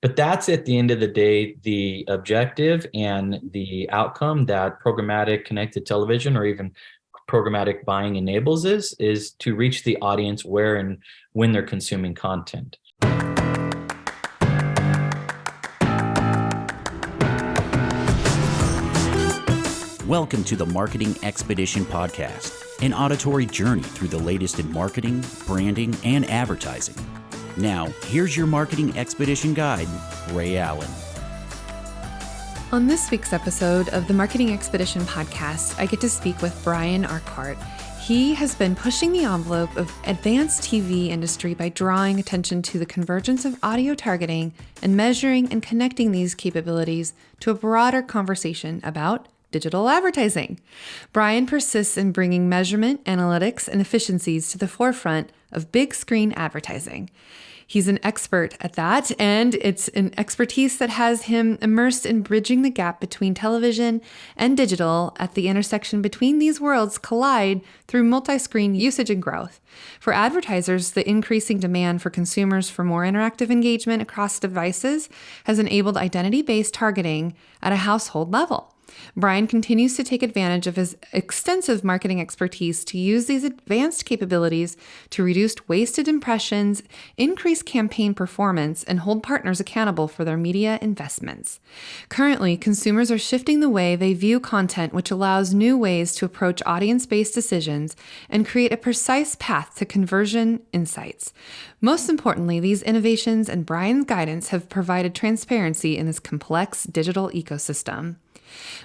But that's at the end of the day, the objective and the outcome that programmatic connected television or even programmatic buying enables is to reach the audience where and when they're consuming content. Welcome to the Marketing Expedition Podcast, an auditory journey through the latest in marketing, branding, and advertising. Now, here's your Marketing Expedition guide, Ray Allen. On this week's episode of the Marketing Expedition Podcast, I get to speak with Brian Urquhart. He has been pushing the envelope of advanced TV industry by drawing attention to the convergence of audio targeting and measuring and connecting these capabilities to a broader conversation about digital advertising. Brian persists in bringing measurement, analytics, and efficiencies to the forefront of big screen advertising. He's an expert at that, and it's an expertise that has him immersed in bridging the gap between television and digital at the intersection between these worlds collide through multi-screen usage and growth. For advertisers, the increasing demand for consumers for more interactive engagement across devices has enabled identity-based targeting at a household level. Brian continues to take advantage of his extensive marketing expertise to use these advanced capabilities to reduce wasted impressions, increase campaign performance, and hold partners accountable for their media investments. Currently, consumers are shifting the way they view content, which allows new ways to approach audience-based decisions and create a precise path to conversion insights. Most importantly, these innovations and Brian's guidance have provided transparency in this complex digital ecosystem.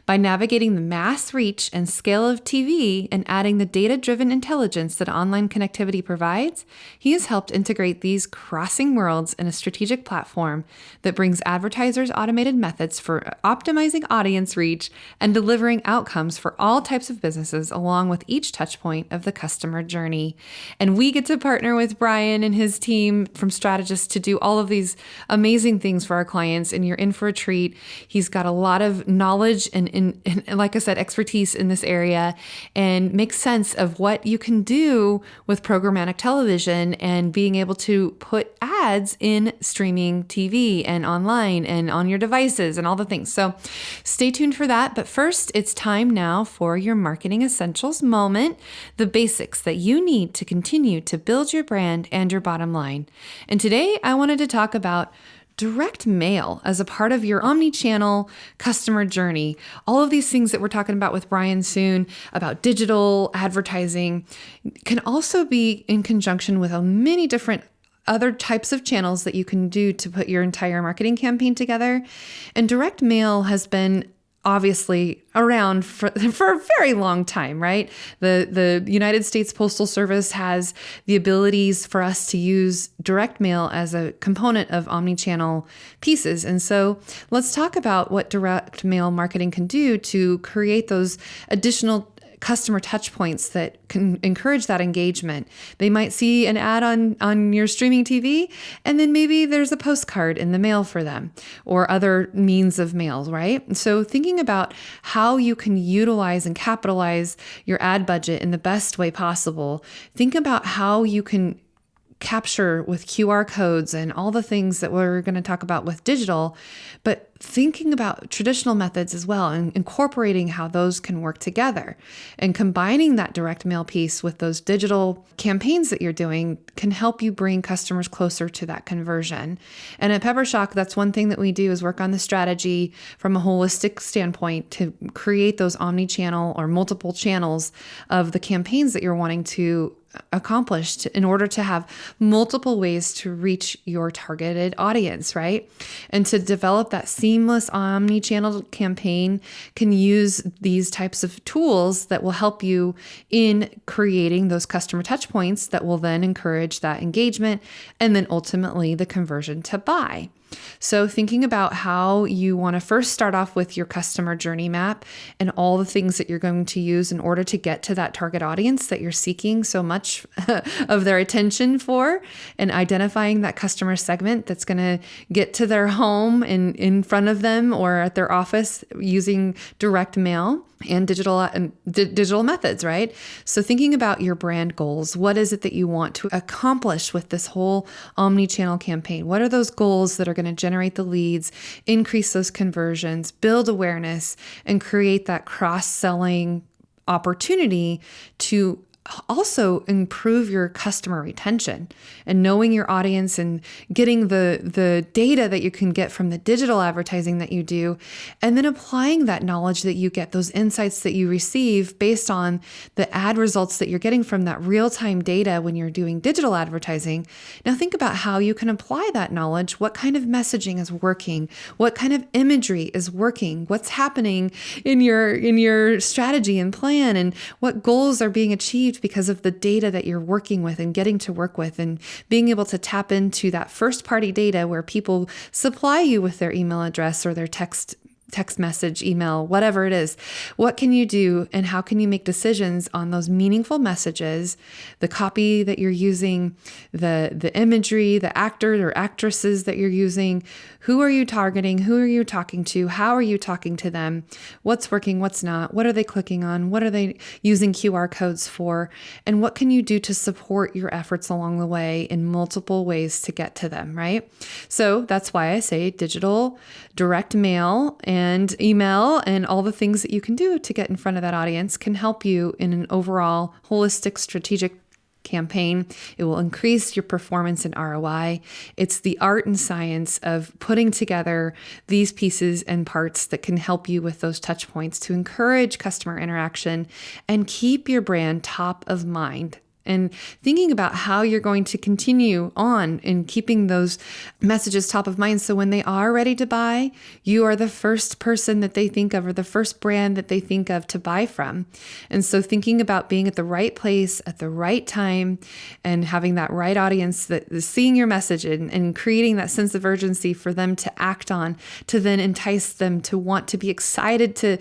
By navigating the mass reach and scale of TV and adding the data-driven intelligence that online connectivity provides, he has helped integrate these crossing worlds in a strategic platform that brings advertisers automated methods for optimizing audience reach and delivering outcomes for all types of businesses along with each touch point of the customer journey. And we get to partner with Brian and his team from Strategus to do all of these amazing things for our clients, and you're in for a treat. He's got a lot of knowledge and like I said, expertise in this area, and makes sense of what you can do with programmatic television and being able to put ads in streaming TV and online and on your devices and all the things. So stay tuned for that. But first, it's time now for your marketing essentials moment, the basics that you need to continue to build your brand and your bottom line. And today I wanted to talk about direct mail as a part of your omni-channel customer journey. All of these things that we're talking about with Brian soon about digital advertising can also be in conjunction with many different other types of channels that you can do to put your entire marketing campaign together. And direct mail has been obviously around for a very long time, right? The United States Postal Service has the abilities for us to use direct mail as a component of omni-channel pieces. And so let's talk about what direct mail marketing can do to create those additional customer touch points that can encourage that engagement. They might see an ad on your streaming TV, and then maybe there's a postcard in the mail for them or other means of mail, right? So thinking about how you can utilize and capitalize your ad budget in the best way possible, think about how you can capture with QR codes and all the things that we're going to talk about with digital, but thinking about traditional methods as well and incorporating how those can work together and combining that direct mail piece with those digital campaigns that you're doing can help you bring customers closer to that conversion. And at Peppershock, that's one thing that we do is work on the strategy from a holistic standpoint to create those omni-channel or multiple channels of the campaigns that you're wanting to accomplished in order to have multiple ways to reach your targeted audience, right? And to develop that seamless omni-channel campaign can use these types of tools that will help you in creating those customer touch points that will then encourage that engagement and then ultimately the conversion to buy. So thinking about how you want to first start off with your customer journey map and all the things that you're going to use in order to get to that target audience that you're seeking so much of their attention for, and identifying that customer segment that's going to get to their home and in front of them or at their office using direct mail. and digital methods, right? So thinking about your brand goals, what is it that you want to accomplish with this whole omni-channel campaign? What are those goals that are going to generate the leads, increase those conversions, build awareness, and create that cross-selling opportunity to also improve your customer retention, and knowing your audience and getting the data that you can get from the digital advertising that you do, and then applying that knowledge that you get, those insights that you receive based on the ad results that you're getting from that real-time data when you're doing digital advertising. Now think about how you can apply that knowledge. What kind of messaging is working? What kind of imagery is working? What's happening in your strategy and plan, and what goals are being achieved because of the data that you're working with and getting to work with, and being able to tap into that first party data where people supply you with their email address or their text message, email, whatever it is. What can you do, and how can you make decisions on those meaningful messages, the copy that you're using, the imagery, the actor or actresses that you're using? Who are you targeting? Who are you talking to? How are you talking to them? What's working? What's not? What are they clicking on? What are they using QR codes for? And what can you do to support your efforts along the way in multiple ways to get to them, right? So that's why I say digital, direct mail, and email, and all the things that you can do to get in front of that audience can help you in an overall holistic strategic campaign. It will increase your performance and ROI. It's the art and science of putting together these pieces and parts that can help you with those touch points to encourage customer interaction and keep your brand top of mind. And thinking about how you're going to continue on in keeping those messages top of mind. So when they are ready to buy, you are the first person that they think of, or the first brand that they think of to buy from. And so thinking about being at the right place at the right time, and having that right audience that is seeing your message, and creating that sense of urgency for them to act on, to then entice them to want to be excited to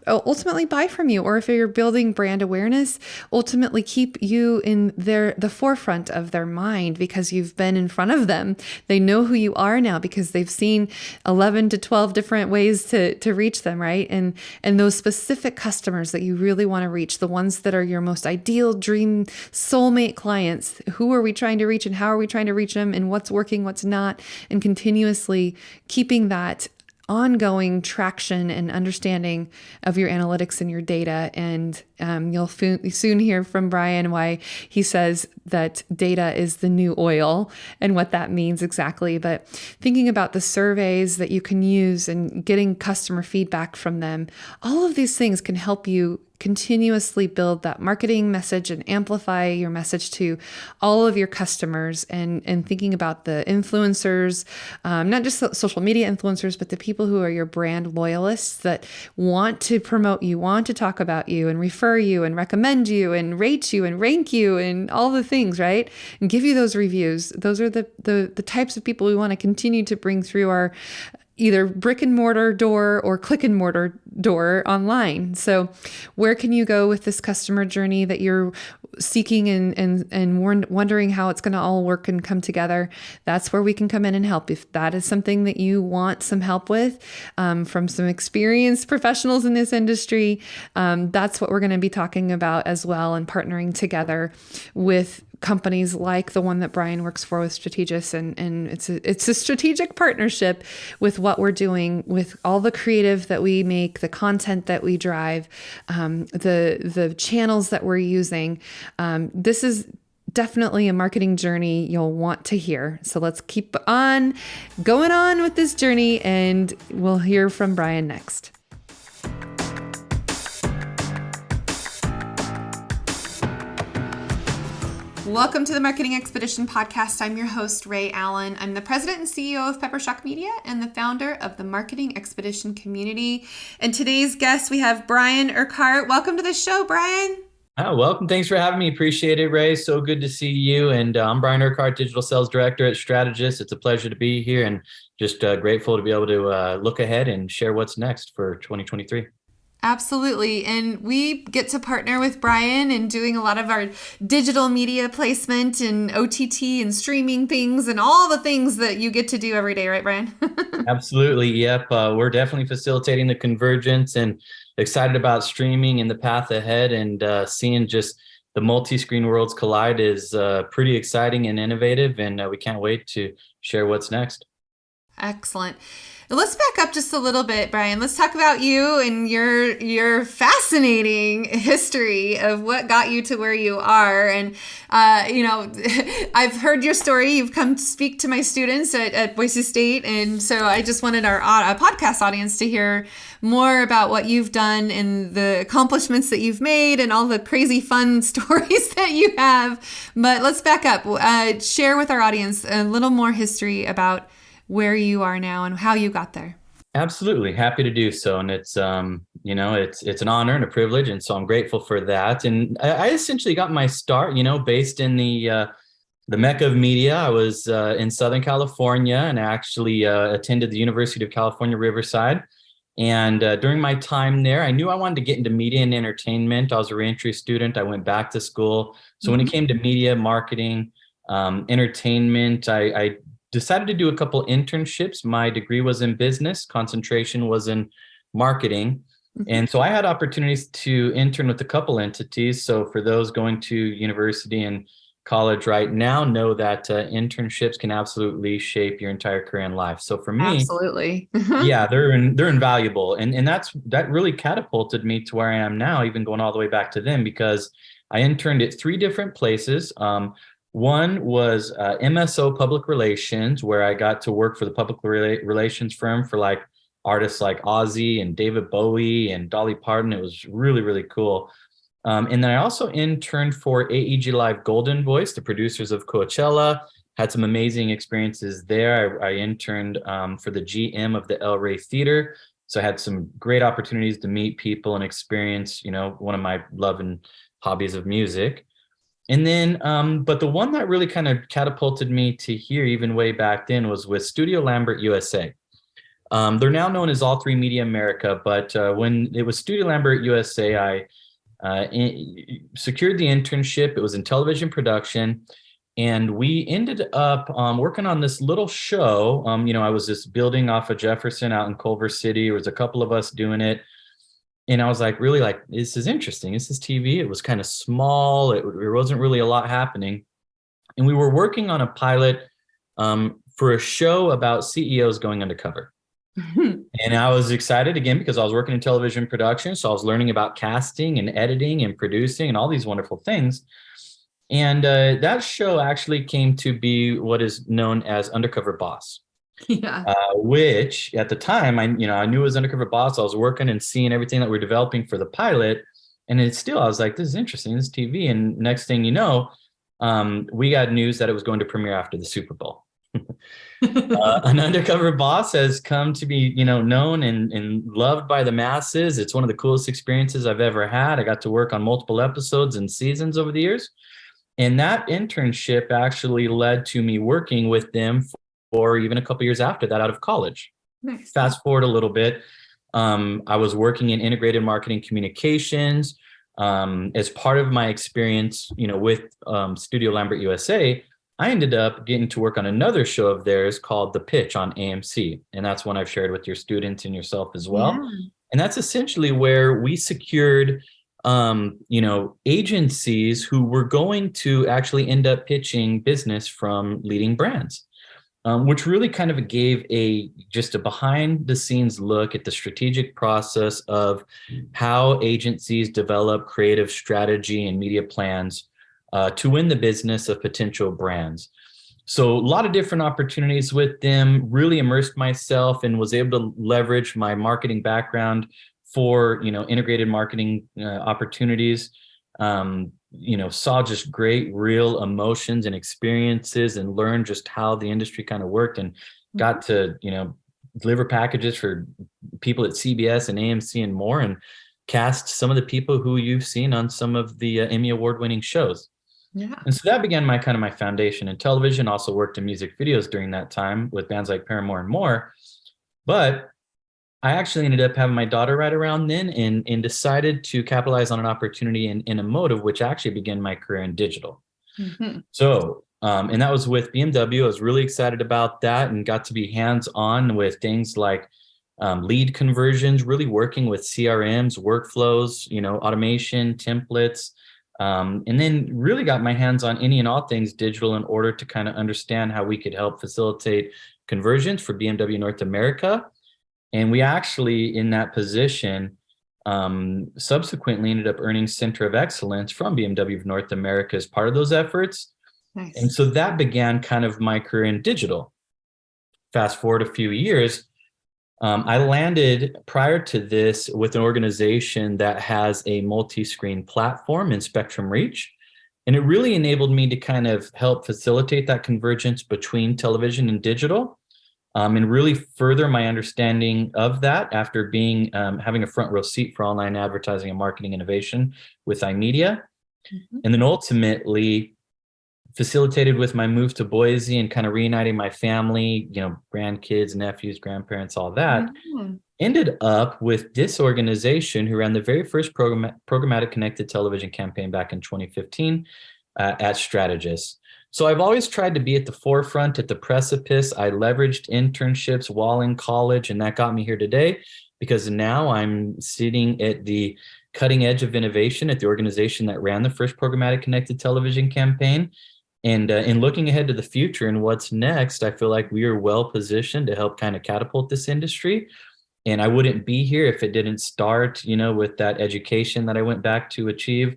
ultimately buy from you. Or if you're building brand awareness, ultimately keep you in the forefront of their mind because you've been in front of them. They know who you are now because they've seen 11 to 12 different ways to reach them, right? And those specific customers that you really want to reach, the ones that are your most ideal dream soulmate clients, who are we trying to reach and how are we trying to reach them, and what's working, what's not, and continuously keeping that ongoing traction and understanding of your analytics and your data. And you'll soon hear from Brian why he says that data is the new oil and what that means exactly. But thinking about the surveys that you can use and getting customer feedback from them, all of these things can help you continuously build that marketing message and amplify your message to all of your customers, and thinking about the influencers, not just social media influencers, but the people who are your brand loyalists that want to promote you, want to talk about you and refer you and recommend you and rate you and rank you and all the things, right? And give you those reviews. Those are the types of people we want to continue to bring through our either brick and mortar door or click and mortar door online. So where can you go with this customer journey that you're seeking and wondering how it's going to all work and come together? That's where we can come in and help. If that is something that you want some help with from some experienced professionals in this industry, that's what we're going to be talking about as well, and partnering together with companies like the one that Brian works for with Strategus, and it's a strategic partnership with what we're doing, with all the creative that we make, the content that we drive, the channels that we're using. This is definitely a marketing journey you'll want to hear. So let's keep on going on with this journey, and we'll hear from Brian next. Welcome to the Marketing Expedition podcast. I'm your host, Ray Allen. I'm the president and CEO of Peppershock Media and the founder of the Marketing Expedition community. And today's guest, we have Brian Urquhart. Welcome to the show, Brian. Oh, welcome. Thanks for having me. Appreciate it, Ray. So good to see you. And I'm Brian Urquhart, Digital Sales Director at Strategus. It's a pleasure to be here, and just grateful to be able to look ahead and share what's next for 2023. Absolutely. And we get to partner with Brian in doing a lot of our digital media placement and OTT and streaming things and all the things that you get to do every day, right, Brian? Absolutely. Yep. We're definitely facilitating the convergence. And excited about streaming and the path ahead, and seeing just the multi-screen worlds collide is pretty exciting and innovative, and we can't wait to share what's next. Excellent. Let's back up just a little bit, Brian. Let's talk about you and your fascinating history of what got you to where you are. And I've heard your story. You've come to speak to my students at Boise State, and so I just wanted our podcast audience to hear more about what you've done and the accomplishments that you've made and all the crazy fun stories that you have. But let's back up. Share with our audience a little more history about where you are now and how you got there. Absolutely. Happy to do so. And it's, it's an honor and a privilege. And so I'm grateful for that. And I essentially got my start, based in the Mecca of media. I was in Southern California, and I actually attended the University of California, Riverside. And during my time there, I knew I wanted to get into media and entertainment. I was a reentry student. I went back to school. So when it came to media, marketing, entertainment, I decided to do a couple internships. My degree was in business, concentration was in marketing. And so I had opportunities to intern with a couple entities. So for those going to university and college right now, know that internships can absolutely shape your entire career in life. So for me, absolutely. Yeah, they're invaluable. And that really catapulted me to where I am now, even going all the way back to then, because I interned at 3 different places. One was MSO Public Relations, where I got to work for the public relations firm for like artists like Ozzy and David Bowie and Dolly Parton. It was really, really cool. And then I also interned for AEG Live Golden Voice, the producers of Coachella. Had some amazing experiences there. I interned for the GM of the El Rey Theater. So I had some great opportunities to meet people and experience, one of my love and hobbies of music. And then, but the one that really kind of catapulted me to here, even way back then, was with Studio Lambert USA. They're now known as All 3 Media America, but when it was Studio Lambert USA, I secured the internship. It was in television production, and we ended up working on this little show. I was just building off of Jefferson out in Culver City. There was a couple of us doing it. And I was really this is interesting. This is TV. It was kind of small. There wasn't really a lot happening. And we were working on a pilot for a show about CEOs going undercover. And I was excited again because I was working in television production. So I was learning about casting and editing and producing and all these wonderful things. And that show actually came to be what is known as Undercover Boss. Yeah. Which at the time I knew it was Undercover Boss. I was working and seeing everything that we're developing for the pilot, and I was like, this is interesting, this is TV. And next thing you know, we got news that it was going to premiere after the Super Bowl. An Undercover Boss has come to be known and loved by the masses. It's one of the coolest experiences I've ever had. I got to work on multiple episodes and seasons over the years, and that internship actually led to me working with them or even a couple years after that out of college. Nice. Fast forward a little bit. I was working in integrated marketing communications. As part of my experience, with Studio Lambert USA, I ended up getting to work on another show of theirs called The Pitch on AMC. And that's one I've shared with your students and yourself as well. Yeah. And that's essentially where we secured agencies who were going to actually end up pitching business from leading brands. Which really kind of gave just a behind the scenes look at the strategic process of how agencies develop creative strategy and media plans to win the business of potential brands. So a lot of different opportunities with them, really immersed myself and was able to leverage my marketing background for, integrated marketing opportunities. Saw just great real emotions and experiences and learned just how the industry kind of worked, and got to, deliver packages for people at CBS and AMC and more, and cast some of the people who you've seen on some of the Emmy award-winning shows. Yeah. And so that began my foundation in television. Also worked in music videos during that time with bands like Paramore and more. But I actually ended up having my daughter right around then and decided to capitalize on an opportunity in a motive, which actually began my career in digital. Mm-hmm. So, and that was with BMW. I was really excited about that and got to be hands-on with things like lead conversions, really working with CRMs, workflows, automation, templates, and then really got my hands on any and all things digital in order to kind of understand how we could help facilitate conversions for BMW North America. And we actually, in that position, subsequently ended up earning Center of Excellence from BMW of North America as part of those efforts. Nice. And so that began kind of my career in digital. Fast forward a few years, I landed prior to this with an organization that has a multi-screen platform in Spectrum Reach. And it really enabled me to kind of help facilitate that convergence between television and digital, and really further my understanding of that after being having a front row seat for online advertising and marketing innovation with iMedia. Mm-hmm. And then ultimately facilitated with my move to Boise and kind of reuniting my family, grandkids, nephews, grandparents, all that, ended up with this organization who ran the very first programmatic connected television campaign back in 2015 at Strategus. So I've always tried to be at the forefront, at the precipice. I leveraged internships while in college, and that got me here today because now I'm sitting at the cutting edge of innovation at the organization that ran the first programmatic connected television campaign. And in looking ahead to the future and what's next, I feel like we are well positioned to help kind of catapult this industry. And I wouldn't be here if it didn't start, with that education that I went back to achieve,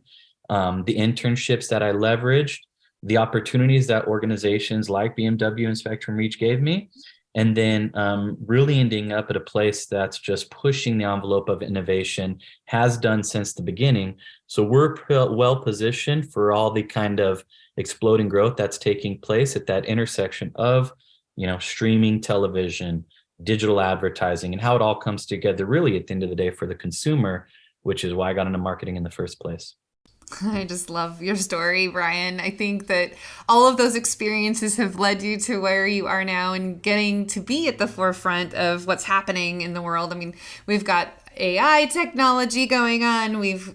the internships that I leveraged, the opportunities that organizations like BMW and Spectrum Reach gave me, and then really ending up at a place that's just pushing the envelope of innovation, has done since the beginning. So we're well positioned for all the kind of exploding growth that's taking place at that intersection of, streaming television, digital advertising, and how it all comes together really at the end of the day for the consumer, which is why I got into marketing in the first place. I just love your story, Brian. I think that all of those experiences have led you to where you are now and getting to be at the forefront of what's happening in the world. I mean, we've got AI technology going on. We've,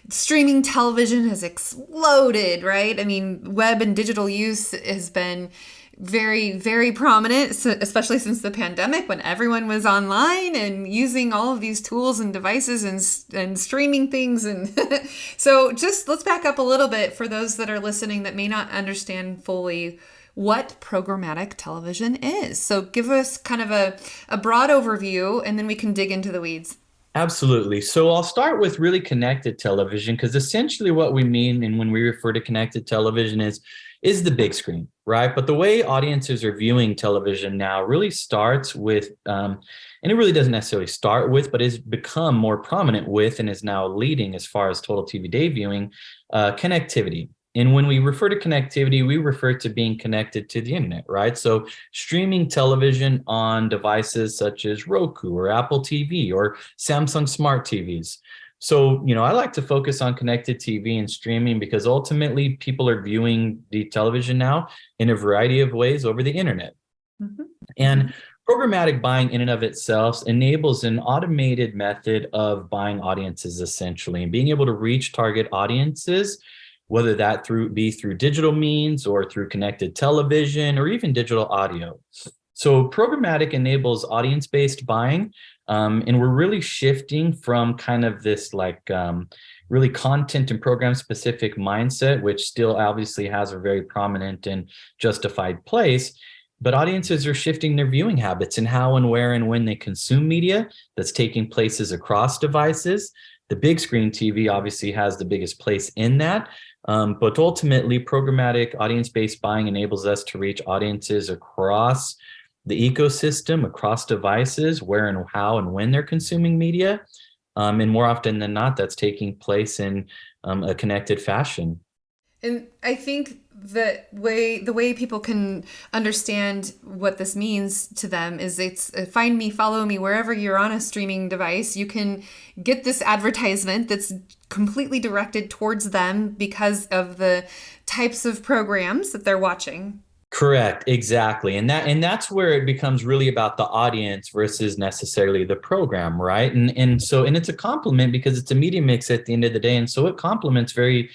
streaming television has exploded, right? I mean, web and digital use has been very, very prominent, especially since the pandemic when everyone was online and using all of these tools and devices and streaming things. And so just let's back up a little bit for those that are listening that may not understand fully what programmatic television is. So give us kind of a broad overview and then we can dig into the weeds. Absolutely. So I'll start with really connected television, because essentially what we mean and when we refer to connected television is the big screen, right? But the way audiences are viewing television now really starts with, and it really doesn't necessarily start with, but has become more prominent with and is now leading as far as total TV day viewing, connectivity. And when we refer to connectivity, we refer to being connected to the internet, right? So streaming television on devices such as Roku or Apple TV or Samsung Smart TVs. So, I like to focus on connected TV and streaming because ultimately people are viewing the television now in a variety of ways over the internet. Mm-hmm. And programmatic buying in and of itself enables an automated method of buying audiences essentially and being able to reach target audiences, whether that be through digital means or through connected television or even digital audio. So programmatic enables audience-based buying, and we're really shifting from kind of this really content and program-specific mindset, which still obviously has a very prominent and justified place. But audiences are shifting their viewing habits and how and where and when they consume media that's taking places across devices. The big screen TV obviously has the biggest place in that. But ultimately, programmatic audience-based buying enables us to reach audiences across the ecosystem, across devices, where and how and when they're consuming media. And more often than not, that's taking place in a connected fashion. And I think the way people can understand what this means to them is it's find me, follow me, wherever you're on a streaming device. You can get this advertisement that's completely directed towards them because of the types of programs that they're watching. Correct, exactly. And that's where it becomes really about the audience versus necessarily the program, right? And it's a complement because it's a media mix at the end of the day. And so it complements very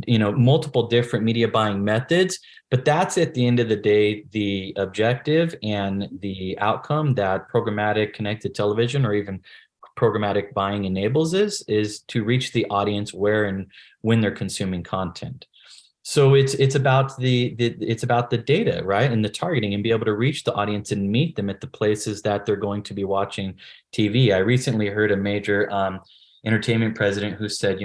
multiple different media buying methods, but that's at the end of the day the objective and the outcome that programmatic connected television or even programmatic buying enables is to reach the audience where and when they're consuming content. So it's about it's about the data, right, and the targeting, and be able to reach the audience and meet them at the places that they're going to be watching TV. I recently heard a major entertainment president who said,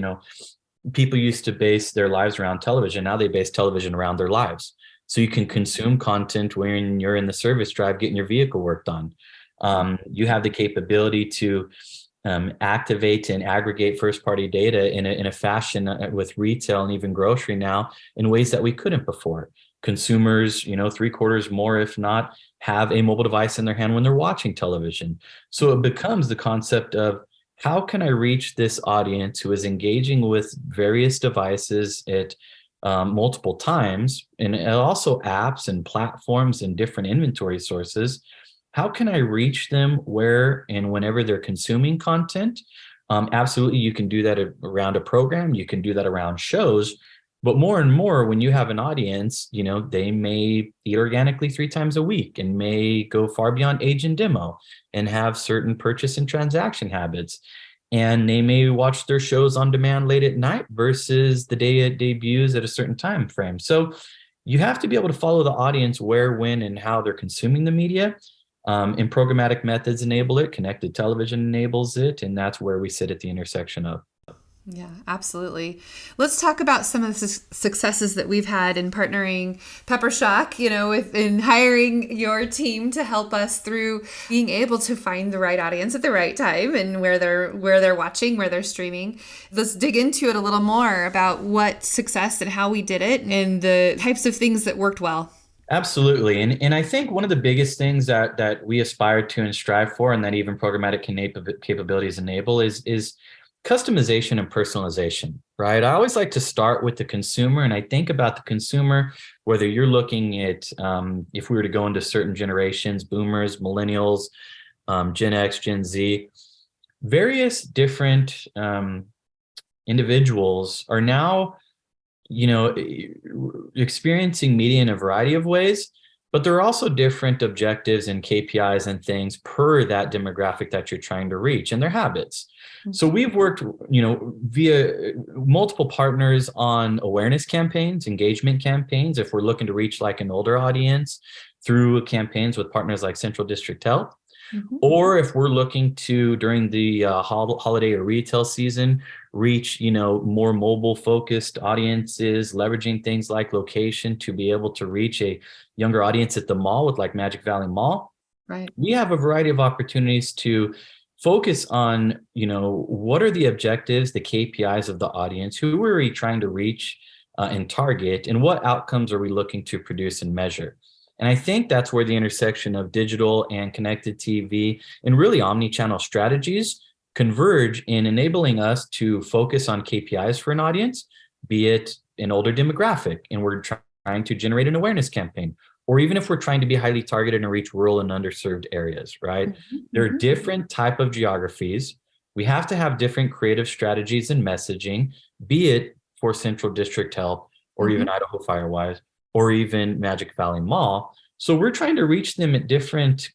people used to base their lives around television. Now they base television around their lives. So you can consume content when you're in the service drive, getting your vehicle worked on. You have the capability to activate and aggregate first-party data in a fashion with retail and even grocery now in ways that we couldn't before. Consumers, 3/4 more, if not, have a mobile device in their hand when they're watching television. So it becomes the concept of, how can I reach this audience who is engaging with various devices at multiple times, and also apps and platforms and different inventory sources? How can I reach them where and whenever they're consuming content? Absolutely, you can do that around a program. You can do that around shows. But more and more, when you have an audience, they may eat organically 3 times a week and may go far beyond age and demo and have certain purchase and transaction habits. And they may watch their shows on demand late at night versus the day it debuts at a certain time frame. So you have to be able to follow the audience where, when, and how they're consuming the media. And programmatic methods enable it, connected television enables it, and that's where we sit at the intersection of. Yeah, absolutely. Let's talk about some of the successes that we've had in partnering Peppershock, in hiring your team to help us through being able to find the right audience at the right time and where they're watching, where they're streaming. Let's dig into it a little more about what success and how we did it and the types of things that worked well. Absolutely. And I think one of the biggest things that we aspire to and strive for, and that even programmatic capabilities enable, is customization and personalization, right? I always like to start with the consumer, and I think about the consumer, whether you're looking at, if we were to go into certain generations, boomers, millennials, Gen X, Gen Z, various different individuals are now, experiencing media in a variety of ways, but there are also different objectives and KPIs and things per that demographic that you're trying to reach and their habits. So we've worked, via multiple partners on awareness campaigns, engagement campaigns, if we're looking to reach like an older audience, through campaigns with partners like Central District Health. Or if we're looking to, during the holiday or retail season, reach, more mobile focused audiences, leveraging things like location to be able to reach a younger audience at the mall with like Magic Valley Mall. Right. We have a variety of opportunities to focus on, what are the objectives, the KPIs of the audience, who are we trying to reach and target, and what outcomes are we looking to produce and measure? And I think that's where the intersection of digital and connected TV and really omni-channel strategies converge in enabling us to focus on KPIs for an audience, be it an older demographic, and we're trying to generate an awareness campaign, or even if we're trying to be highly targeted and reach rural and underserved areas, right? There are different type of geographies. We have to have different creative strategies and messaging, be it for Central District Health or even Idaho Firewise, or even Magic Valley Mall. So we're trying to reach them at different,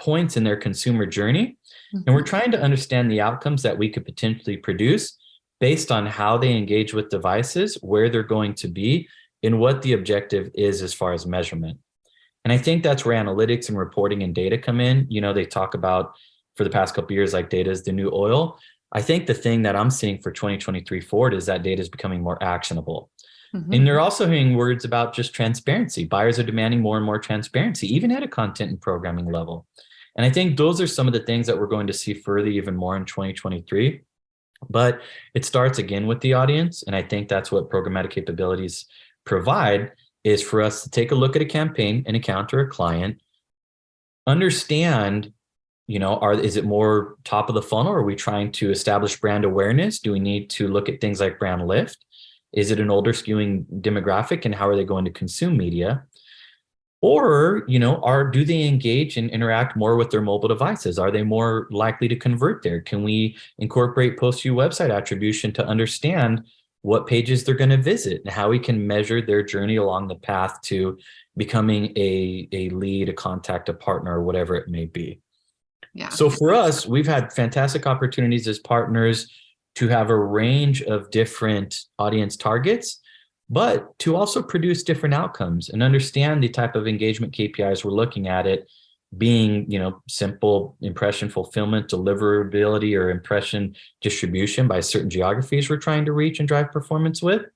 points in their consumer journey. And we're trying to understand the outcomes that we could potentially produce based on how they engage with devices, where they're going to be, and what the objective is as far as measurement. And I think that's where analytics and reporting and data come in. They talk about, for the past couple of years, like data is the new oil. I think the thing that I'm seeing for 2023 forward is that data is becoming more actionable. And they're also hearing words about just transparency. Buyers are demanding more and more transparency, even at a content and programming level. And I think those are some of the things that we're going to see further even more in 2023. But it starts again with the audience. And I think that's what programmatic capabilities provide, is for us to take a look at a campaign, an account, or a client, understand, is it more top of the funnel? Are we trying to establish brand awareness? Do we need to look at things like brand lift? Is it an older skewing demographic, and how are they going to consume media? Or, do they engage and interact more with their mobile devices? Are they more likely to convert there? Can we incorporate post-view website attribution to understand what pages they're going to visit, and how we can measure their journey along the path to becoming a lead, a contact, a partner, or whatever it may be. Yeah. So for us, we've had fantastic opportunities as partners to have a range of different audience targets, but to also produce different outcomes and understand the type of engagement KPIs we're looking at it being, simple impression fulfillment, deliverability, or impression distribution by certain geographies we're trying to reach and drive performance with.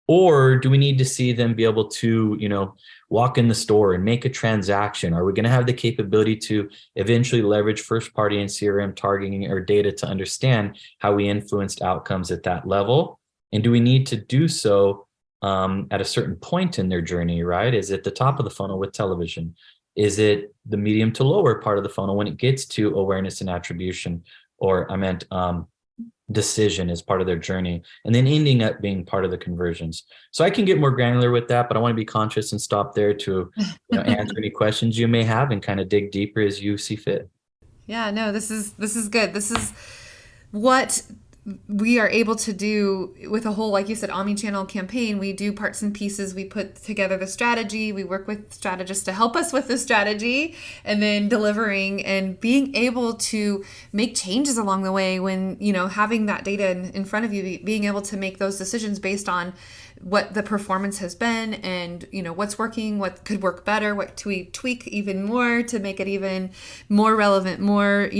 Or do we need to see them be able to, walk in the store and make a transaction? Are we going to have the capability to eventually leverage first party and CRM targeting or data to understand how we influenced outcomes at that level? And do we need to do so at a certain point in their journey, right? Is it the top of the funnel with television? Is it the medium to lower part of the funnel when it gets to awareness and attribution? Or I meant decision as part of their journey, and then ending up being part of the conversions. So I can get more granular with that, but I want to be conscious and stop there to answer any questions you may have and kind of dig deeper as you see fit. Yeah, no, this is good. This is what we are able to do with a whole, like you said, omni-channel campaign. We do parts and pieces. We put together the strategy. We work with strategists to help us with the strategy, and then delivering and being able to make changes along the way when, having that data in front of you, being able to make those decisions based on what the performance has been and, what's working, what could work better, what do we tweak even more to make it even more relevant, more,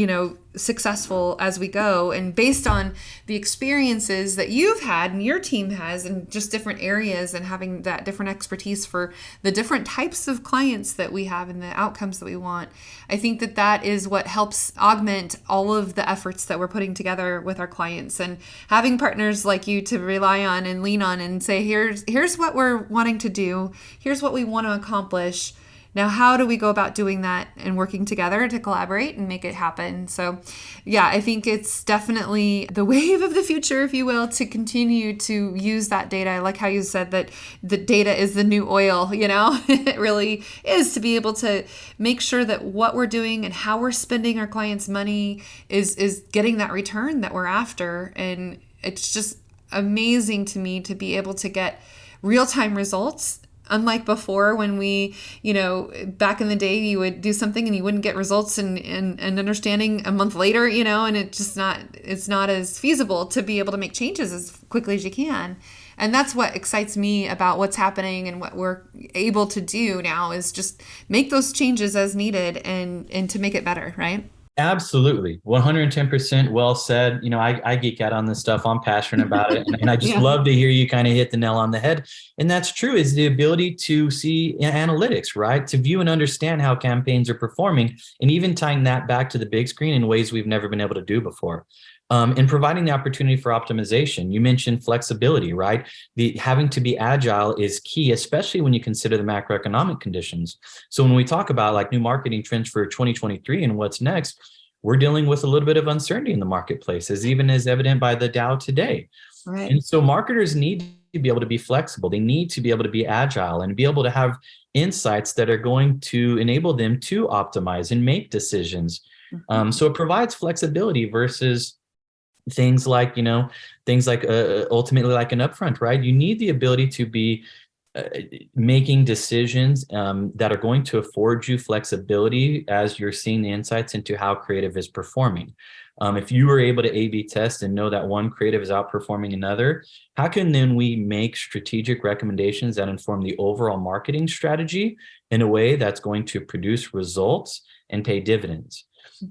successful as we go. And based on the experiences that you've had and your team has in just different areas, and having that different expertise for the different types of clients that we have and the outcomes that we want, I think that is what helps augment all of the efforts that we're putting together with our clients, and having partners like you to rely on and lean on and say, here's what we're wanting to do. Here's what we want to accomplish. Now, how do we go about doing that and working together to collaborate and make it happen? So, yeah, I think it's definitely the wave of the future, if you will, to continue to use that data. I like how you said that the data is the new oil, It really is, to be able to make sure that what we're doing and how we're spending our clients' money is getting that return that we're after. And it's just amazing to me to be able to get real-time results. Unlike before, when we, back in the day, you would do something and you wouldn't get results and understanding a month later, and it's not as feasible to be able to make changes as quickly as you can. And that's what excites me about what's happening and what we're able to do now, is just make those changes as needed and to make it better, right? Absolutely. 110% well said. I geek out on this stuff. I'm passionate about it. And I just love to hear you kind of hit the nail on the head. And that's true, is the ability to see analytics, right? To view and understand how campaigns are performing, and even tying that back to the big screen in ways we've never been able to do before. And providing the opportunity for optimization. You mentioned flexibility, right? Having to be agile is key, especially when you consider the macroeconomic conditions. So when we talk about like new marketing trends for 2023 and what's next, we're dealing with a little bit of uncertainty in the marketplace, as evident by the Dow today. Right. And so marketers need to be able to be flexible. They need to be able to be agile and be able to have insights that are going to enable them to optimize and make decisions. So it provides flexibility versus things like ultimately like an upfront, right? You need the ability to be making decisions that are going to afford you flexibility as you're seeing the insights into how creative is performing. If you were able to A/B test and know that one creative is outperforming another, how can then we make strategic recommendations that inform the overall marketing strategy in a way that's going to produce results and pay dividends?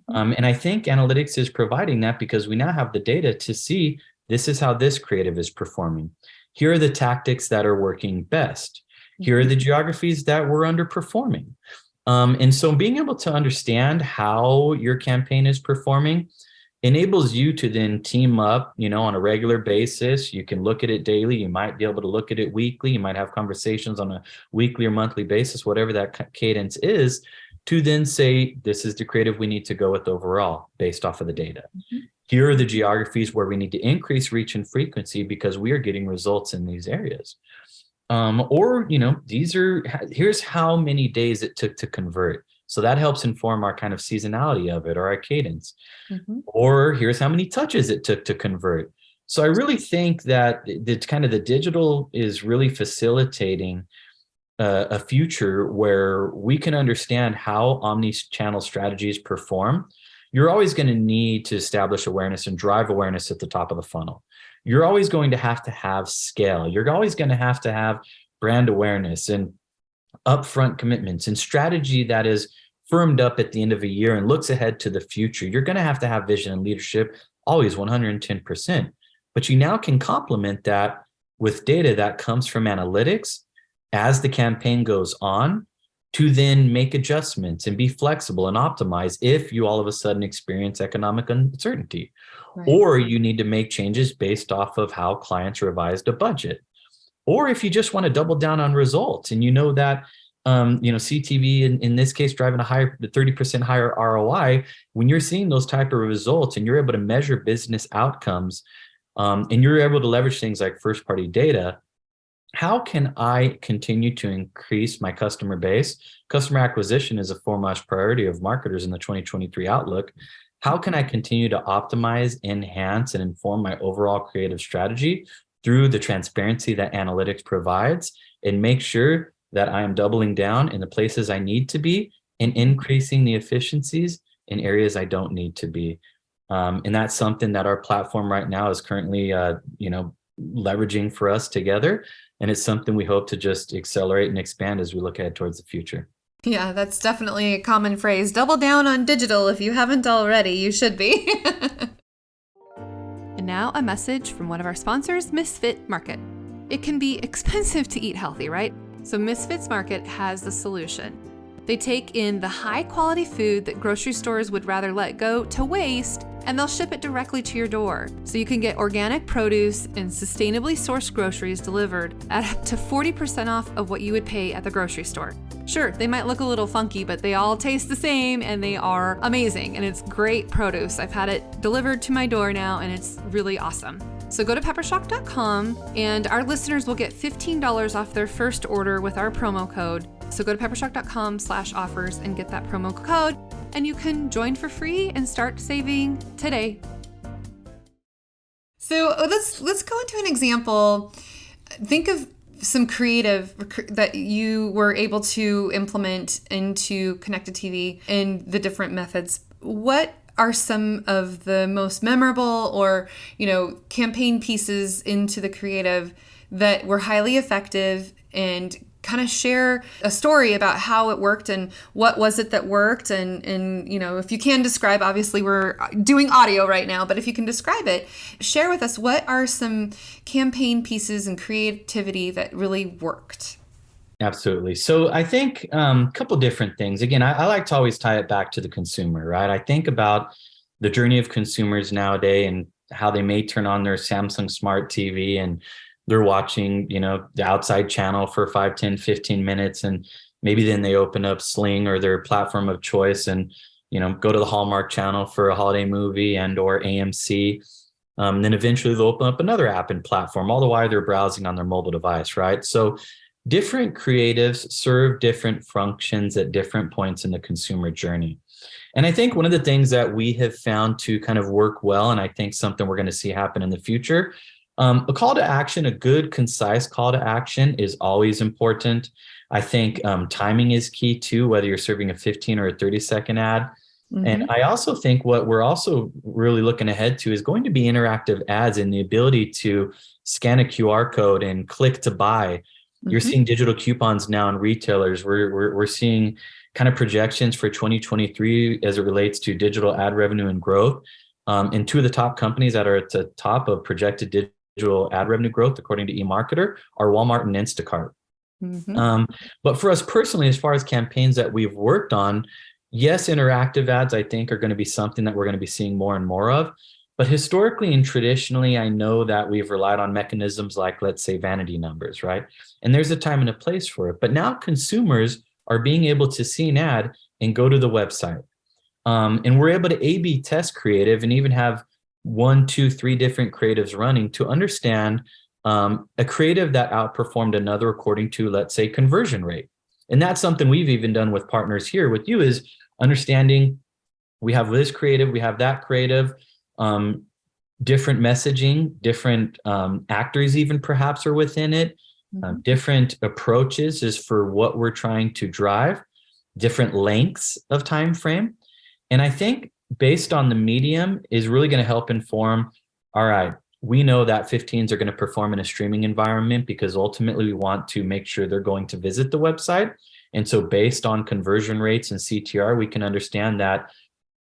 And I think analytics is providing that, because we now have the data to see this is how this creative is performing. Here are the tactics that are working best. Here are the geographies that were underperforming. And so being able to understand how your campaign is performing enables you to then team up, on a regular basis. You can look at it daily. You might be able to look at it weekly. You might have conversations on a weekly or monthly basis, whatever that cadence is, to then say, this is the creative we need to go with overall based off of the data. Here are the geographies where we need to increase reach and frequency because we are getting results in these areas. Here's how many days it took to convert. So that helps inform our kind of seasonality of it, or our cadence. Or here's how many touches it took to convert. So I really think that the digital is really facilitating a future where we can understand how omni-channel strategies perform. You're always going to need to establish awareness and drive awareness at the top of the funnel. You're always going to have scale. You're always going to have brand awareness and upfront commitments and strategy that is firmed up at the end of a year and looks ahead to the future. You're going to have vision and leadership, always 110%. But you now can complement that with data that comes from analytics as the campaign goes on, to then make adjustments and be flexible and optimize if you all of a sudden experience economic uncertainty. Right. Or you need to make changes based off of how clients revised a budget. Or if you just want to double down on results and you know that CTV in this case driving a higher 30% higher ROI, when you're seeing those type of results and you're able to measure business outcomes, and you're able to leverage things like first party data, how can I continue to increase my customer base? Customer acquisition is a foremost priority of marketers in the 2023 outlook. How can I continue to optimize, enhance, and inform my overall creative strategy through the transparency that analytics provides, and make sure that I am doubling down in the places I need to be and increasing the efficiencies in areas I don't need to be? And that's something that our platform right now is currently, leveraging for us together. And it's something we hope to just accelerate and expand as we look ahead towards the future. Yeah, that's definitely a common phrase. Double down on digital if you haven't already. You should be. And now a message from one of our sponsors, Misfit Market. It can be expensive to eat healthy, right? So Misfits Market has the solution. They take in the high quality food that grocery stores would rather let go to waste, and they'll ship it directly to your door. So you can get organic produce and sustainably sourced groceries delivered at up to 40% off of what you would pay at the grocery store. Sure, they might look a little funky, but they all taste the same and they are amazing, and it's great produce. I've had it delivered to my door now and it's really awesome. So go to peppershock.com and our listeners will get $15 off their first order with our promo code. So go to peppershock.com/offers and get that promo code, and you can join for free and start saving today. So let's go into an example. Think of some creative that you were able to implement into connected TV and the different methods. What are some of the most memorable or, campaign pieces into the creative that were highly effective, and kind of share a story about how it worked and what was it that worked, and if you can describe, obviously we're doing audio right now, but if you can describe it, share with us what are some campaign pieces and creativity that really worked. Absolutely. So I think a couple different things. Again, I like to always tie it back to the consumer, right? I think about the journey of consumers nowadays and how they may turn on their Samsung Smart TV and they're watching, the outside channel for 5, 10, 15 minutes. And maybe then they open up Sling or their platform of choice and, go to the Hallmark channel for a holiday movie and or AMC. Then eventually they'll open up another app and platform, all the while they're browsing on their mobile device, right? So different creatives serve different functions at different points in the consumer journey. And I think one of the things that we have found to kind of work well, and I think something we're going to see happen in the future, a call to action, a good, concise call to action is always important. I think timing is key too, whether you're serving a 15 or a 30-second ad. Mm-hmm. And I also think what we're also really looking ahead to is going to be interactive ads and the ability to scan a QR code and click to buy. You're seeing digital coupons now in retailers. We're seeing kind of projections for 2023 as it relates to digital ad revenue and growth. And two of the top companies that are at the top of projected digital ad revenue growth, according to eMarketer, are Walmart and Instacart. Mm-hmm. But for us personally, as far as campaigns that we've worked on, yes, interactive ads, I think, are going to be something that we're going to be seeing more and more of. But historically and traditionally, I know that we've relied on mechanisms like, let's say, vanity numbers, right? And there's a time and a place for it. But now consumers are being able to see an ad and go to the website. And we're able to A/B test creative and even have 1, 2, 3 different creatives running to understand a creative that outperformed another according to, let's say, conversion rate. And that's something we've even done with partners here with you, is understanding we have this creative, we have that creative. different messaging, different actors even perhaps are within it, different approaches is for what we're trying to drive, different lengths of time frame. And I think based on the medium is really going to help inform, all right, we know that 15s are going to perform in a streaming environment because ultimately we want to make sure they're going to visit the website. And so based on conversion rates and CTR, we can understand that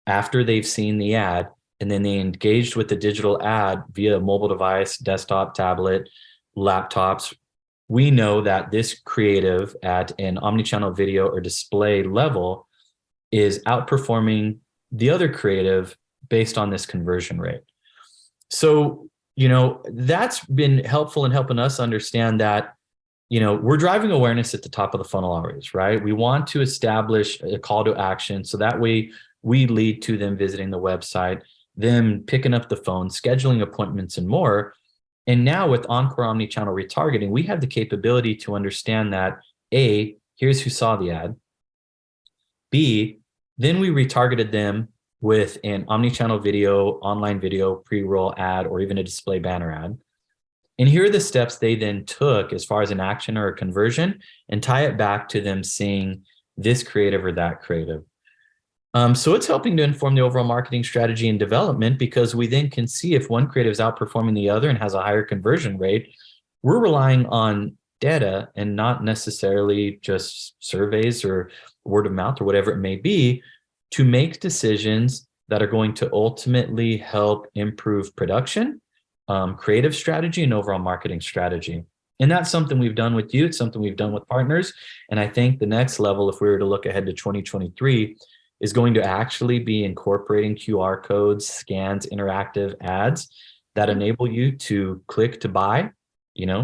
after they've seen the ad and then they engaged with the digital ad via a mobile device, desktop, tablet, laptops, we know that this creative at an omnichannel video or display level is outperforming the other creative based on this conversion rate. So, that's been helpful in helping us understand that, we're driving awareness at the top of the funnel always, right? We want to establish a call to action so that way we lead to them visiting the website, them picking up the phone, scheduling appointments and more. And now with Encore Omnichannel Retargeting, we have the capability to understand that A, here's who saw the ad. B, then we retargeted them with an omnichannel video, online video, pre-roll ad, or even a display banner ad. And here are the steps they then took as far as an action or a conversion and tie it back to them seeing this creative or that creative. So it's helping to inform the overall marketing strategy and development because we then can see if one creative is outperforming the other and has a higher conversion rate. We're relying on data and not necessarily just surveys or word of mouth or whatever it may be to make decisions that are going to ultimately help improve production, creative strategy, and overall marketing strategy. And that's something we've done with you. It's something we've done with partners. And I think the next level, if we were to look ahead to 2023, is going to actually be incorporating QR codes, scans, interactive ads that enable you to click to buy,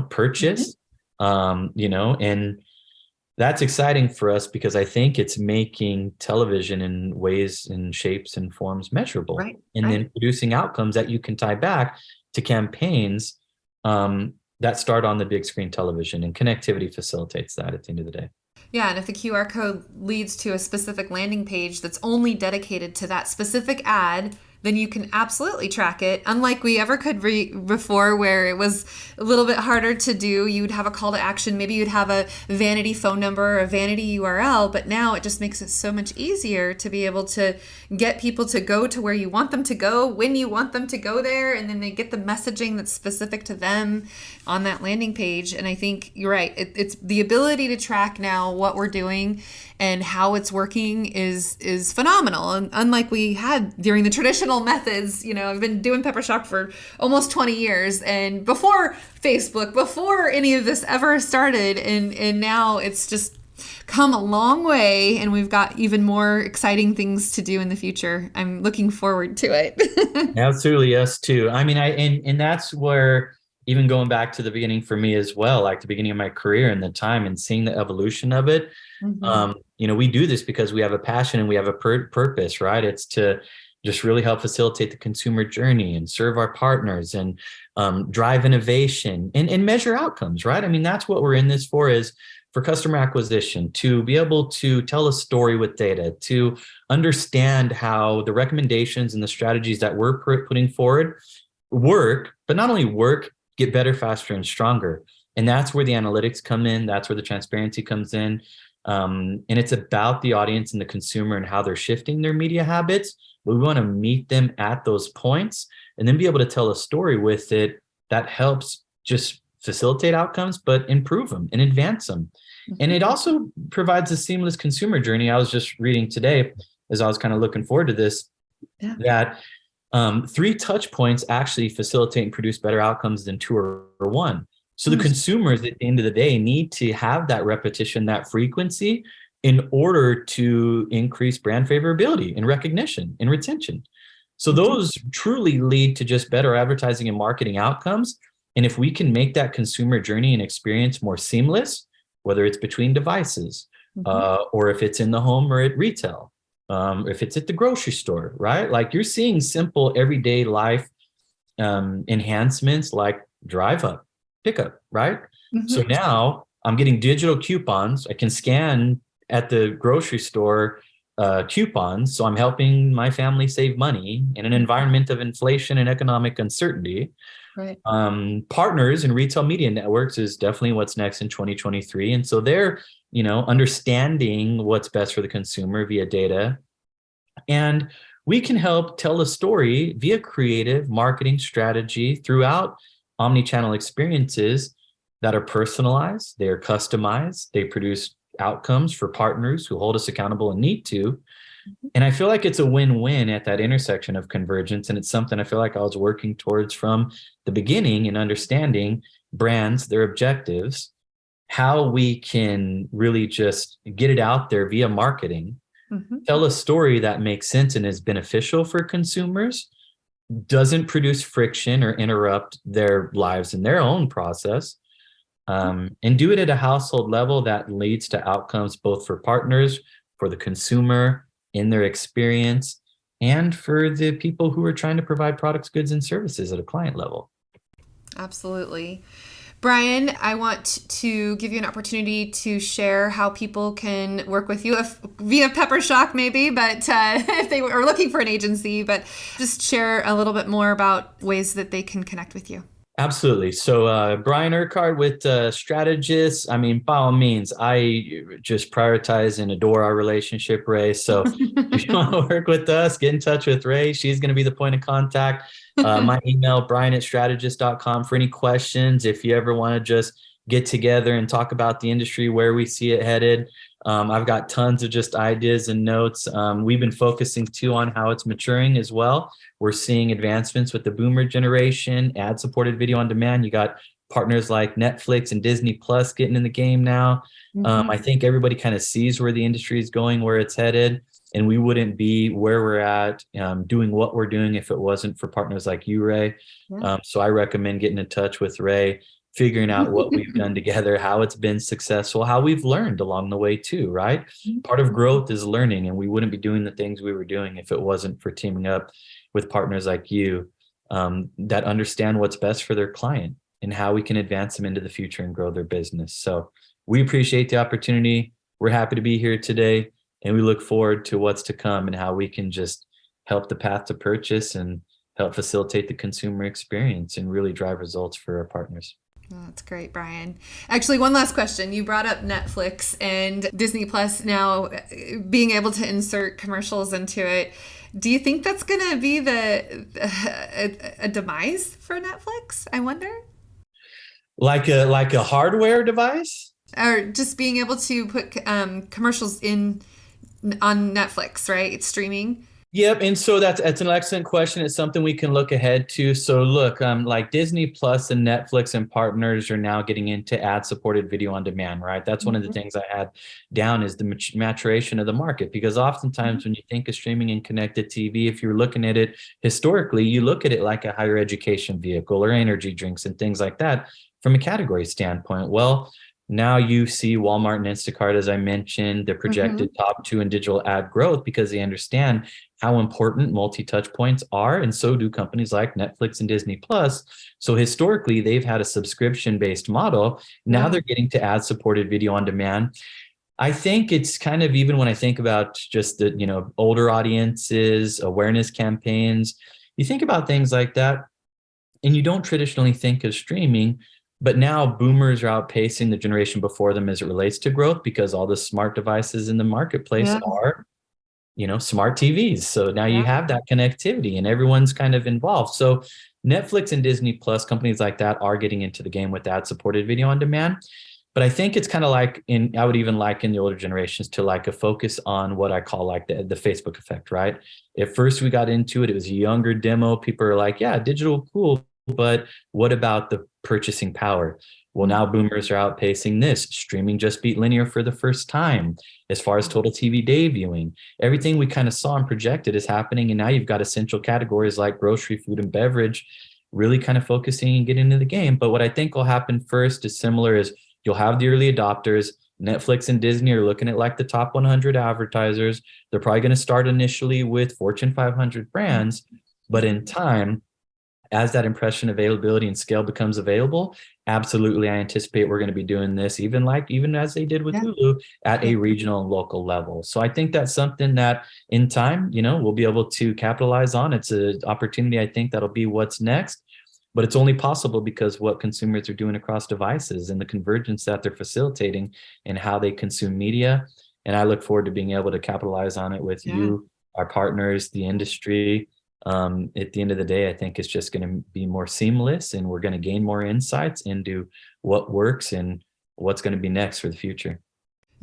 purchase, and that's exciting for us because I think it's making television in ways and shapes and forms measurable, then producing outcomes that you can tie back to campaigns that start on the big screen television, and connectivity facilitates that at the end of the day. Yeah, and if the QR code leads to a specific landing page that's only dedicated to that specific ad, then you can absolutely track it. Unlike we ever could before, where it was a little bit harder to do. You'd have a call to action. Maybe you'd have a vanity phone number or a vanity URL, but now it just makes it so much easier to be able to get people to go to where you want them to go, when you want them to go there, and then they get the messaging that's specific to them on that landing page. And I think you're right. It's the ability to track now what we're doing and how it's working is phenomenal. And unlike we had during the traditional methods, I've been doing Peppershock for almost 20 years, and before Facebook, before any of this ever started, and now it's just come a long way, and we've got even more exciting things to do in the future. I'm looking forward to it. Absolutely, us too. I mean, and that's where, even going back to the beginning for me as well, like the beginning of my career and the time and seeing the evolution of it. We do this because we have a passion and we have a purpose, right? It's to just really help facilitate the consumer journey and serve our partners and drive innovation and measure outcomes, right? I mean, that's what we're in this for, is for customer acquisition, to be able to tell a story with data, to understand how the recommendations and the strategies that we're putting forward work, but not only work, get better, faster, and stronger. And that's where the analytics come in. That's where the transparency comes in. And it's about the audience and the consumer and how they're shifting their media habits. We want to meet them at those points and then be able to tell a story with it that helps just facilitate outcomes, but improve them and advance them. And it also provides a seamless consumer journey. I was just reading today, as I was kind of looking forward to this, that 3 touch points actually facilitate and produce better outcomes than 2 or 1. So the consumers at the end of the day need to have that repetition, that frequency, in order to increase brand favorability and recognition and retention. So those truly lead to just better advertising and marketing outcomes. And if we can make that consumer journey and experience more seamless, whether it's between devices, or if it's in the home or at retail, if it's at the grocery store, right? Like, you're seeing simple everyday life enhancements like drive up, pickup, right? So now I'm getting digital coupons. I can scan at the grocery store coupons. So I'm helping my family save money in an environment of inflation and economic uncertainty. Right. Partners in retail media networks is definitely what's next in 2023. And so they're, understanding what's best for the consumer via data. And we can help tell a story via creative marketing strategy throughout omni-channel experiences that are personalized, they are customized, they produce outcomes for partners who hold us accountable and need to. And I feel like it's a win-win at that intersection of convergence. And it's something I feel like I was working towards from the beginning in understanding brands, their objectives, how we can really just get it out there via marketing, tell a story that makes sense and is beneficial for consumers, doesn't produce friction or interrupt their lives in their own process, and do it at a household level that leads to outcomes both for partners, for the consumer in their experience, and for the people who are trying to provide products, goods, and services at a client level. Absolutely. Brian, I want to give you an opportunity to share how people can work with you via Peppershock maybe, but if they are looking for an agency, but just share a little bit more about ways that they can connect with you. Absolutely. So Brian Urquhart with Strategus. I mean, by all means, I just prioritize and adore our relationship, Ray. So if you want to work with us, get in touch with Ray. She's going to be the point of contact. My email, brian@strategist.com for any questions. If you ever want to just get together and talk about the industry, where we see it headed. I've got tons of just ideas and notes. We've been focusing too on how it's maturing as well. We're seeing advancements with the boomer generation, ad-supported video on demand. You got partners like Netflix and Disney Plus getting in the game now. I think everybody kind of sees where the industry is going, where it's headed, and we wouldn't be where we're at doing what we're doing if it wasn't for partners like you, Ray. So I recommend getting in touch with Ray, figuring out what we've done together, how it's been successful, how we've learned along the way too, right? Part of growth is learning, and we wouldn't be doing the things we were doing if it wasn't for teaming up with partners like you that understand what's best for their client and how we can advance them into the future and grow their business. So we appreciate the opportunity. We're happy to be here today, and we look forward to what's to come and how we can just help the path to purchase and help facilitate the consumer experience and really drive results for our partners. Oh, that's great, Brian. Actually, one last question. You brought up Netflix and Disney Plus now being able to insert commercials into it. Do you think that's going to be a demise for Netflix? I wonder. Like a hardware device? Or just being able to put commercials on Netflix, right? It's streaming. Yep. And so that's an excellent question. It's something we can look ahead to. So look, like Disney Plus and Netflix and partners are now getting into ad-supported video on demand, right? That's one of the things I had down is the maturation of the market, because oftentimes when you think of streaming and connected TV, if you're looking at it historically, you look at it like a higher education vehicle or energy drinks and things like that from a category standpoint. Well, now you see Walmart and Instacart, as I mentioned, they're projected top 2 in digital ad growth because they understand how important multi-touch points are. And so do companies like Netflix and Disney Plus. So historically, they've had a subscription-based model. Now they're getting to ad-supported video on demand. I think it's kind of, even when I think about just the, older audiences, awareness campaigns, you think about things like that, and you don't traditionally think of streaming. But now boomers are outpacing the generation before them as it relates to growth, because all the smart devices in the marketplace are, smart TVs. So now you have that connectivity and everyone's kind of involved. So Netflix and Disney Plus, companies like that, are getting into the game with ad-supported video on demand. But I think it's kind of like I would even liken the older generations to like a focus on what I call like the Facebook effect, right? At first we got into it, it was a younger demo. People are like, yeah, digital, cool. But what about the purchasing power? Well, now boomers are outpacing this. Streaming just beat linear for the first time as far as total TV day viewing. Everything we kind of saw and projected is happening. And now you've got essential categories like grocery, food, and beverage really kind of focusing and getting into the game. But what I think will happen first is similar is you'll have the early adopters. Netflix and Disney are looking at like the top 100 advertisers. They're probably going to start initially with Fortune 500 brands, but in time, as that impression availability and scale becomes available, absolutely, I anticipate we're going to be doing this even as they did with Hulu at a regional and local level. So I think that's something that in time, we'll be able to capitalize on. It's an opportunity. I think that'll be what's next, but it's only possible because what consumers are doing across devices and the convergence that they're facilitating and how they consume media. And I look forward to being able to capitalize on it with you, our partners, the industry. At the end of the day, I think it's just going to be more seamless, and we're going to gain more insights into what works and what's going to be next for the future.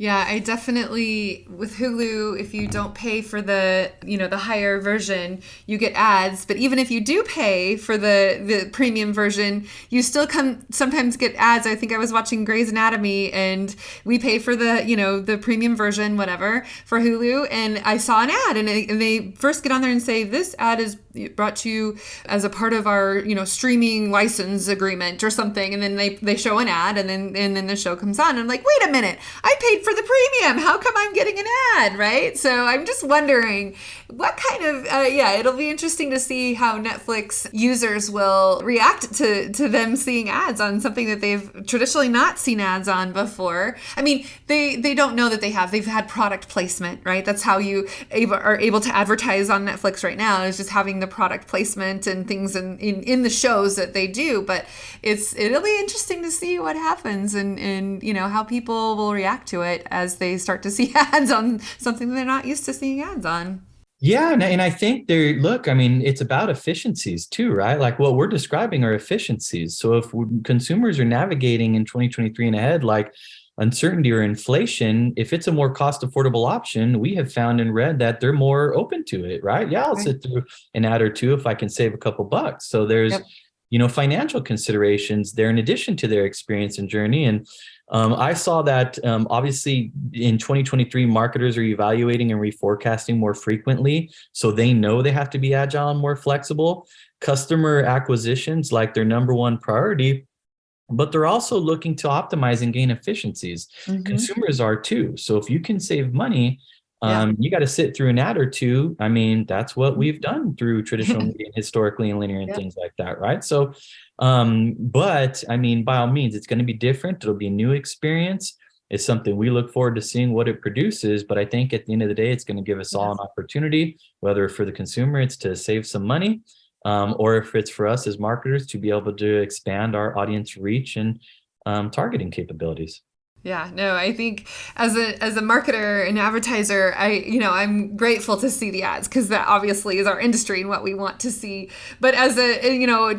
Yeah, I definitely, with Hulu, if you don't pay for the higher version, you get ads. But even if you do pay for the premium version, you still sometimes get ads. I think I was watching Grey's Anatomy, and we pay for the premium version, whatever, for Hulu. And I saw an ad, and they first get on there and say, this ad is brought to you as a part of our, streaming license agreement or something. And then they show an ad, and then the show comes on. And I'm like, wait a minute, I paid for the premium. How come I'm getting an ad, right? So I'm just wondering what kind of, it'll be interesting to see how Netflix users will react to them seeing ads on something that they've traditionally not seen ads on before. I mean, they don't know that they've had product placement, right? That's how you are able to advertise on Netflix right now, is just having the product placement and things in the shows that they do. But it'll be interesting to see what happens and how people will react to it as they start to see ads on something they're not used to seeing ads on. Yeah, and I think it's about efficiencies too, right? Like what we're describing are efficiencies. So if consumers are navigating in 2023 and ahead, like uncertainty or inflation, if it's a more cost affordable option, we have found and read that they're more open to it, right? Yeah, I'll sit through an ad or two if I can save a couple bucks. So there's, financial considerations there in addition to their experience and journey. And I saw that obviously in 2023, marketers are evaluating and reforecasting more frequently. So they know they have to be agile and more flexible. Customer acquisition's like their number one priority, but they're also looking to optimize and gain efficiencies. Mm-hmm. Consumers are too. So if you can save money, you got to sit through an ad or two. I mean, that's what we've done through traditional media historically and linear and things like that, right? So, but I mean, by all means, it's going to be different. It'll be a new experience. It's something we look forward to seeing what it produces. But I think at the end of the day, it's going to give us all an opportunity, whether for the consumer, it's to save some money, or if it's for us as marketers to be able to expand our audience reach and targeting capabilities. Yeah, no, I think as a marketer and advertiser, I'm grateful to see the ads because that obviously is our industry and what we want to see. But as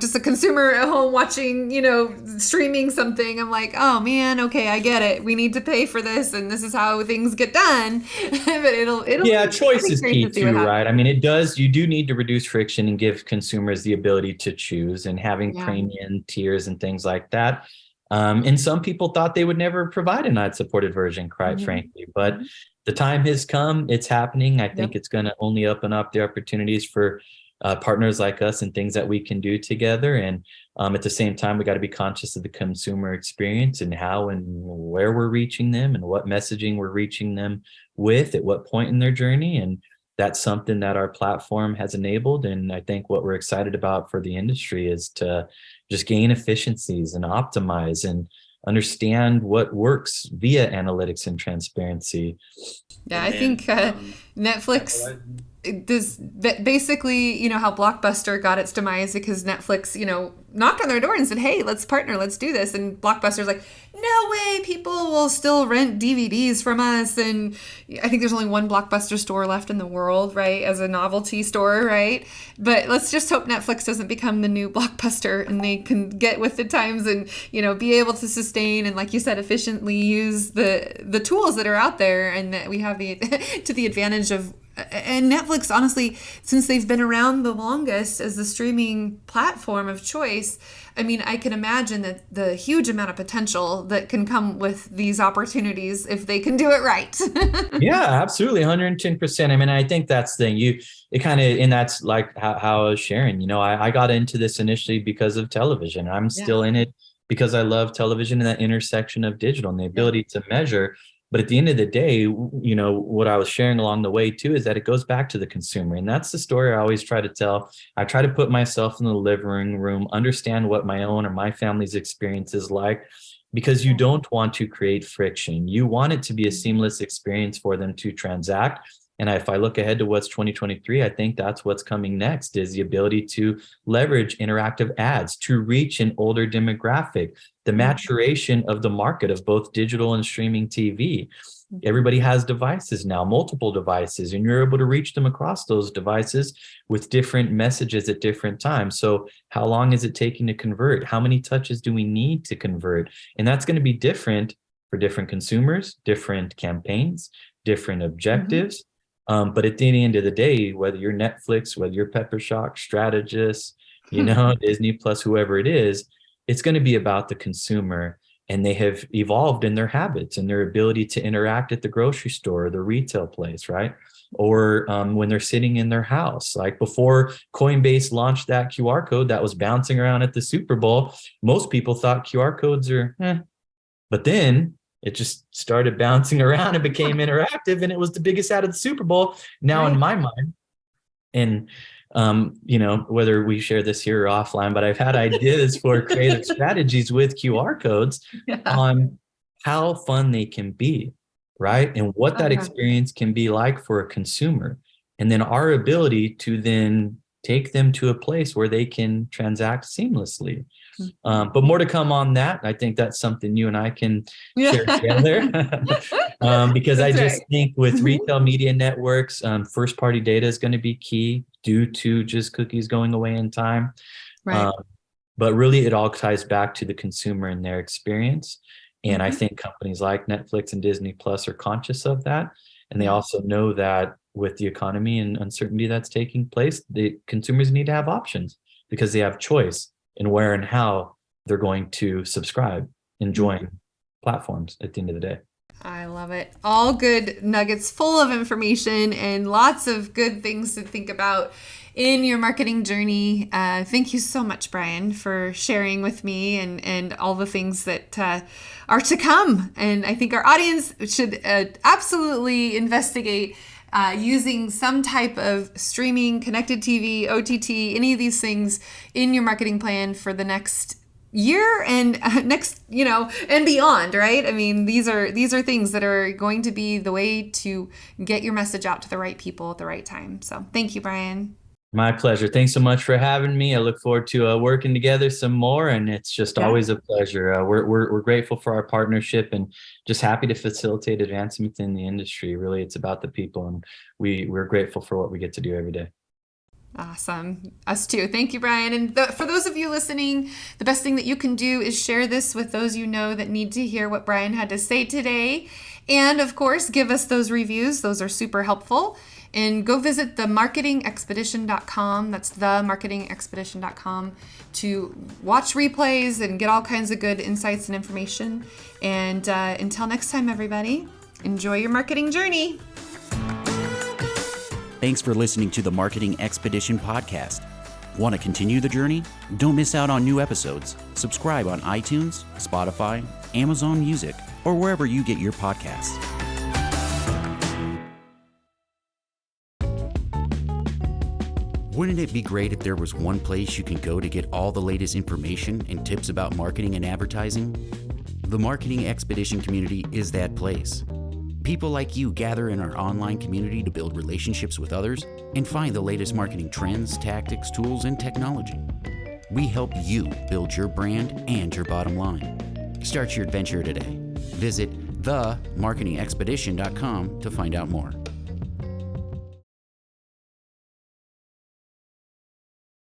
just a consumer at home watching, streaming something, I'm like, oh man, okay, I get it. We need to pay for this, and this is how things get done. But it'll choice is key too, right? I mean, you do need to reduce friction and give consumers the ability to choose, and having premium tiers and things like that. And some people thought they would never provide an ad-supported version, quite frankly. But the time has come. It's happening. I think it's going to only open up the opportunities for partners like us and things that we can do together. And at the same time, we got to be conscious of the consumer experience and how and where we're reaching them and what messaging we're reaching them with at what point in their journey. And that's something that our platform has enabled. And I think what we're excited about for the industry is to just gain efficiencies and optimize and understand what works via analytics and transparency. Yeah, I think Netflix does basically, how Blockbuster got its demise because Netflix, knocked on their door and said, hey, let's partner, let's do this. And Blockbuster's like, no way, people will still rent DVDs from us. And I think there's only one Blockbuster store left in the world, right, as a novelty store, right? But let's just hope Netflix doesn't become the new Blockbuster and they can get with the times and, be able to sustain and, like you said, efficiently use the tools that are out there, and that we have to the advantage of. And Netflix, honestly, since they've been around the longest as the streaming platform of choice, I mean, I can imagine that the huge amount of potential that can come with these opportunities if they can do it right. Yeah, absolutely. 110%. I mean, I think that's the thing. And that's like how I was sharing, I got into this initially because of television. I'm still in it because I love television and that intersection of digital and the ability to measure. But at the end of the day, what I was sharing along the way too is that it goes back to the consumer. And that's the story I always try to tell. I try to put myself in the living room, understand what my own or my family's experience is like, because you don't want to create friction. You want it to be a seamless experience for them to transact. And if I look ahead to what's 2023, I think that's what's coming next, is the ability to leverage interactive ads to reach an older demographic, the maturation of the market of both digital and streaming TV. Everybody has devices now, multiple devices, and you're able to reach them across those devices with different messages at different times. So how long is it taking to convert? How many touches do we need to convert? And that's going to be different for different consumers, different campaigns, different objectives. But at the end of the day, whether you're Netflix, whether you're Peppershock, Strategus, Disney Plus, whoever it is, it's going to be about the consumer. And they have evolved in their habits and their ability to interact at the grocery store or the retail place, right? Or when they're sitting in their house. Like before Coinbase launched that QR code that was bouncing around at the Super Bowl, most people thought QR codes are, But then it just started bouncing around and became interactive, and it was the biggest ad of the Super Bowl. Now, in my mind, and whether we share this here or offline, but I've had ideas for creative strategies with QR codes on how fun they can be, right? And what that experience can be like for a consumer. And then our ability to then take them to a place where they can transact seamlessly. But more to come on that. I think that's something you and I can share together. Because I just think with retail media networks, first party data is going to be key due to just cookies going away in time. Right. But really it all ties back to the consumer and their experience. And I think companies like Netflix and Disney Plus are conscious of that. And they also know that with the economy and uncertainty that's taking place, the consumers need to have options because they have choice in where and how they're going to subscribe and join platforms at the end of the day. I love it. All good nuggets full of information and lots of good things to think about in your marketing journey. Thank you so much, Brian, for sharing with me and all the things that are to come. And I think our audience should absolutely investigate using some type of streaming, connected TV, OTT, any of these things in your marketing plan for the next year and next, and beyond, right? I mean, these are things that are going to be the way to get your message out to the right people at the right time. So thank you, Brian. My pleasure. Thanks so much for having me. I look forward to working together some more, and it's just always a pleasure. We're grateful for our partnership and just happy to facilitate advancement in the industry. Really, it's about the people, and we're grateful for what we get to do every day. Awesome. Us too. Thank you, Brian. And for those of you listening, the best thing that you can do is share this with those you know that need to hear what Brian had to say today. And of course, give us those reviews. Those are super helpful. And go visit themarketingexpedition.com. That's themarketingexpedition.com to watch replays and get all kinds of good insights and information. And until next time, everybody, enjoy your marketing journey. Thanks for listening to the Marketing Expedition podcast. Want to continue the journey? Don't miss out on new episodes. Subscribe on iTunes, Spotify, Amazon Music, or wherever you get your podcasts. Wouldn't it be great if there was one place you can go to get all the latest information and tips about marketing and advertising? The Marketing Expedition community is that place. People like you gather in our online community to build relationships with others and find the latest marketing trends, tactics, tools, and technology. We help you build your brand and your bottom line. Start your adventure today. Visit themarketingexpedition.com to find out more.